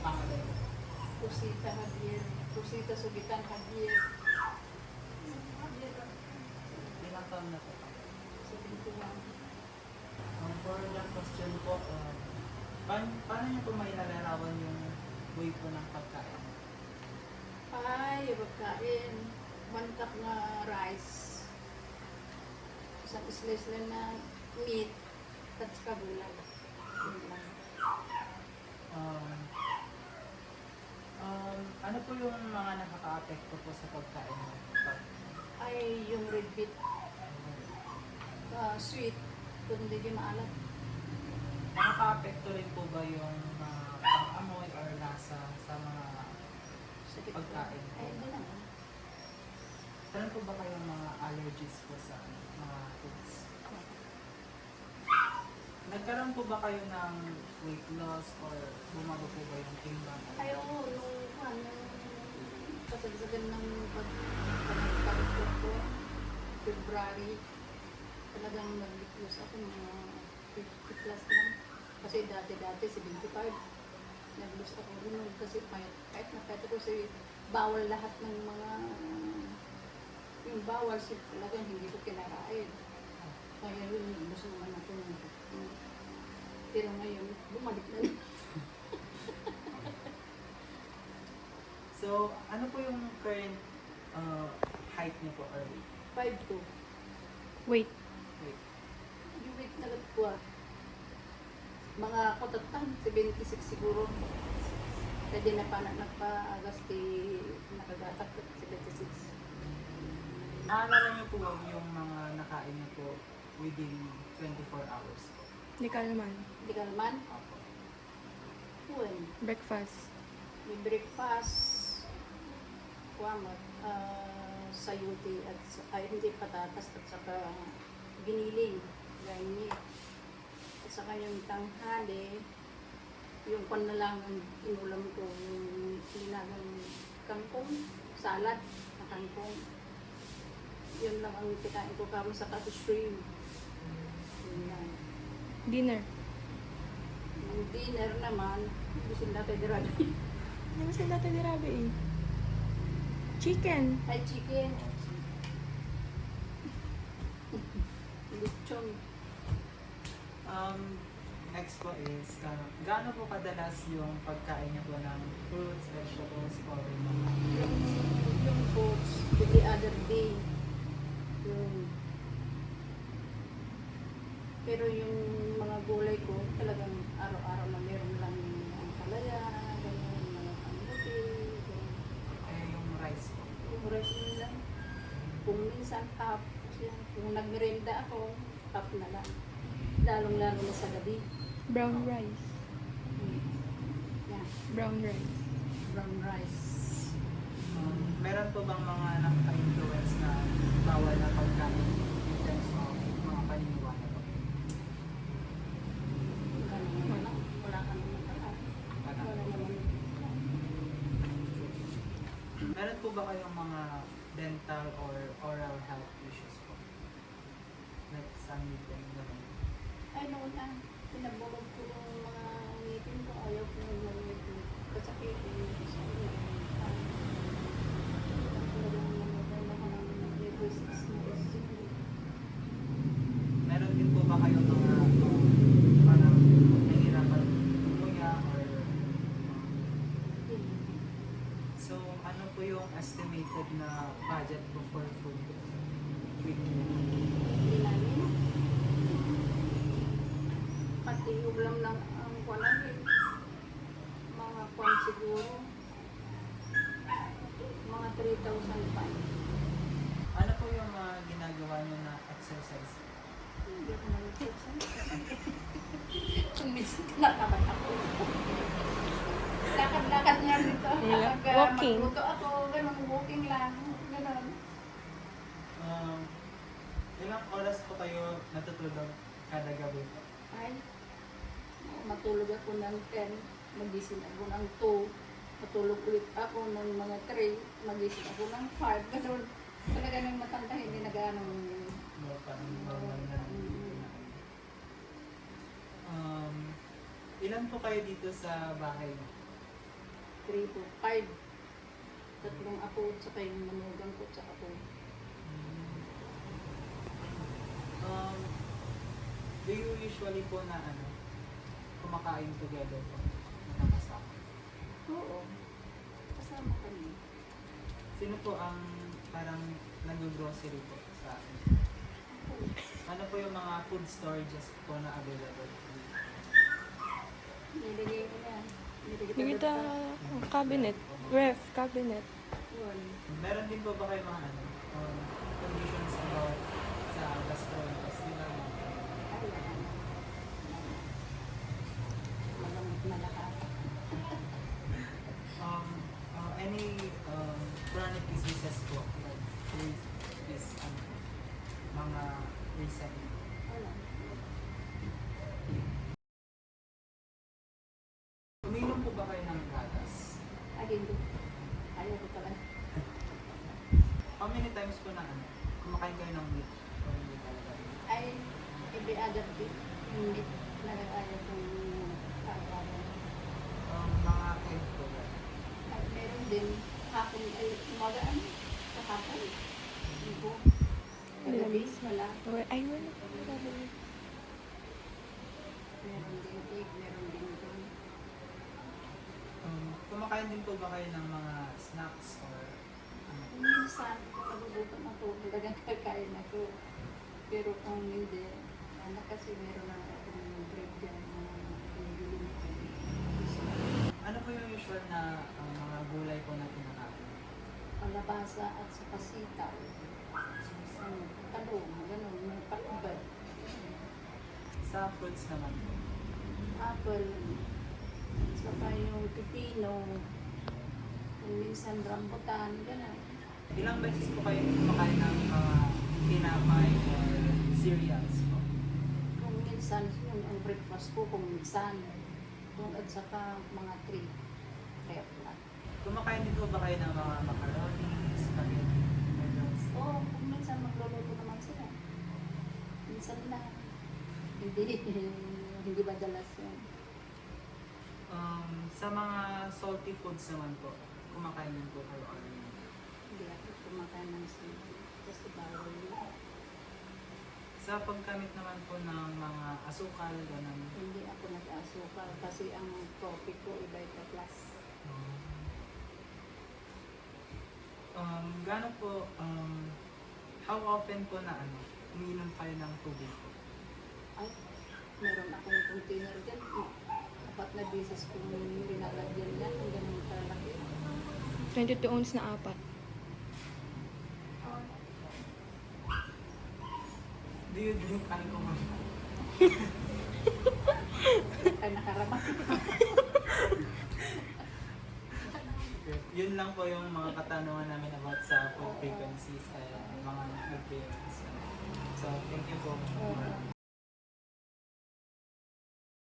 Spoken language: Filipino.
pangalan? Rosita Javier. Rosita Sugitan Javier. Ilang taon na po? 71. For the question po, paano niyo po may nalarawan yung way po ng pagkain? Ay, pagkain. 1 cup na rice. Isang slice lang na meat. At saka gulay. Yun lang. Ano po yung mga nakaka-apekto po sa pagkain mo? Ay, yung red beet. Sweet. Kung hindi yung maalat. Nakaka-apekto rin po ba yung pang-amoy or lasa sa mga Sakit ko. pagkain po? Ay, hindi naman. Meron po ba kayong mga allergies po sa mga foods? Nagkaroon po ba kayo ng weight loss or bumaba po ba yung timbang? Ay, oo. Nung kasagsagan ng pagkakot ko, February, talagang nag-lose ako mga 50 plus lang. Kasi dati 75. Nag-lose ako rin kasi kahit nakita ko si bawal lahat ng mga yung bawal talagang hindi ko kinakain. Kaya yun, gusto naman ako ng pero ngayon, bumalik na rin. So, ano po yung current height niyo po or weight? 5'2". Wait. Weight. Yung weight na ko mga kotatang, 76 siguro. Pwede na pa nagpa-agasti nakagatak 76. Naalala niyo po yung mga nakain niyo po within 24 hours? Hindi ka naman. Hindi ka naman? Opo. Uwan. Breakfast. May breakfast, kuwamat, sayuti at hindi patatas at saka giniling, ganyan. At saka yung tanghali, yung pan na lang ang inulam ko, yung linagang kangkong, salad na kangkong. Yun lang ang kinain ko kamo sa shrimp. Yun lang. Dinner. Yung dinner naman, gusto natin dirami. Ano sa dati ni Rabi eh? Chicken. Ay, chicken. Lechon. Next po is, gaano po kadalas yung pagkain niyo po ng fruits, vegetables, or mga Yung foods, every other day. Yung, pero yung mga gulay ko, talagang araw-araw na meron lang ang palaya, ganyan, mga kamuti, ganyan. yung rice po? Yung rice yun lang. Kung minsan half, kung nagmerenda ako, half na lang. Lalong-lalo na sa gabi. Brown rice. Yeah, Brown rice. brown rice. Meron po bang mga nakaka-influence na bawal na pagkain in terms of mga paniniwala po? Wala ka naman pala. Wala naman. Meron po ba kayong mga dental or oral health issues po? Like some ngipin, gano'n? Ay, noon na. Pinabulog ko yung mga ngipin ko. Ayaw ko yung mga ngipin. Kasakit ko yung isa. Meron din po ba kayong mga parang nahihirapan tumuya or so ano po yung estimated na budget po for food weekly? Hindi namin. Pati ulam lang ang kuwan eh. Mga kuwan siguro. Mga 3,500. Ano po yung mga ginagawa niyo na exercise? Hindi ako nag-exercise. Kung minsan nakabat ako. Lakad-lakad nga dito. Walking. Magluto ako, ganun, walking lang. Ganun. Ilang oras po kayo natutulog kada gabi po? Ay, matulog ako ng 10, magising ako ng 2, matulog ulit ako ng mga 3, magising ako ng 5, ganun. Talaga nang matanda, hindi nag-ano. Parang normal na. Ilan po kayo dito sa bahay? 3 po, 5. Tatlong apo, tsaka yung manugang ko, tsaka po. Do you usually po na kumakain together po? Nakakasama? Oo. Kasama kami. Sino po ang parang nag-grocery po sa akin? Ano po yung mga food storages po na available? Nilagay ko yan. Nagita cabinet. Ref, cabinet. Yun. Meron din po ba kayo mga conditions about sa gastrointestinal? Ayan. Malamot na lahat. Any chronic diseases po like is mga recent? Wala. Uminom po ba kayo ng gatas? Ay, hindi. Ayaw ko talaga. How many times po na kumakain kayo ng meat? O hindi talaga? Ay, every other day. Hindi. Ayaw kong kakaroon. Mga egg po ba? At meron din, hapon ay umagaan sa hapon. Ibo. Gabi, wala. Ay, wala pa cabinet. Meron din egg, meron din doon. Kumakain din po ba kayo ng mga snacks or Minsan, pagkagugutom ako, talagang kakain ako. Pero kung hindi, anak kasi meron na akong bread dyan na pinigiling ko. ano po yung usual na mga gulay po na kinakain? Kalabasa at saka sitaw. Talong, gano'n, may pakubad. Sa fruits naman po. Apple, saka yung pipino, kung minsan rambutan, gano'n. Ilang beses po kayo kumakain ng mga tinapay or cereals po? Kung minsan, yun ang breakfast ko, kung minsan. Kung at saka mga 3, kaya pala. Kumakain din po ba kayo ng mga macaroni, spaghetti, noodles? Oo, kung minsan magluluto naman sila. Minsan lang. Hindi madalas yun. Sa mga salty foods naman po, kumakain din po kayo or Hindi ako kumakain ng sili. Kasi bawal yun. sa pagkamit naman po ng mga asukal, ganun. Hindi ako nag-asukal kasi ang coffee ko iba-iba class. Gaano po, how often po na umiinom kayo ng tubig po? Ay, meron akong container dyan. 4 na beses kong rinalagyan yan. Ang ganun kalaki. 22 ounce na 4. Do you drink alcohol? Ay, nakarama. Yun lang po yung mga katanungan namin about sa food frequencies and mga nutrients. So, thank you po.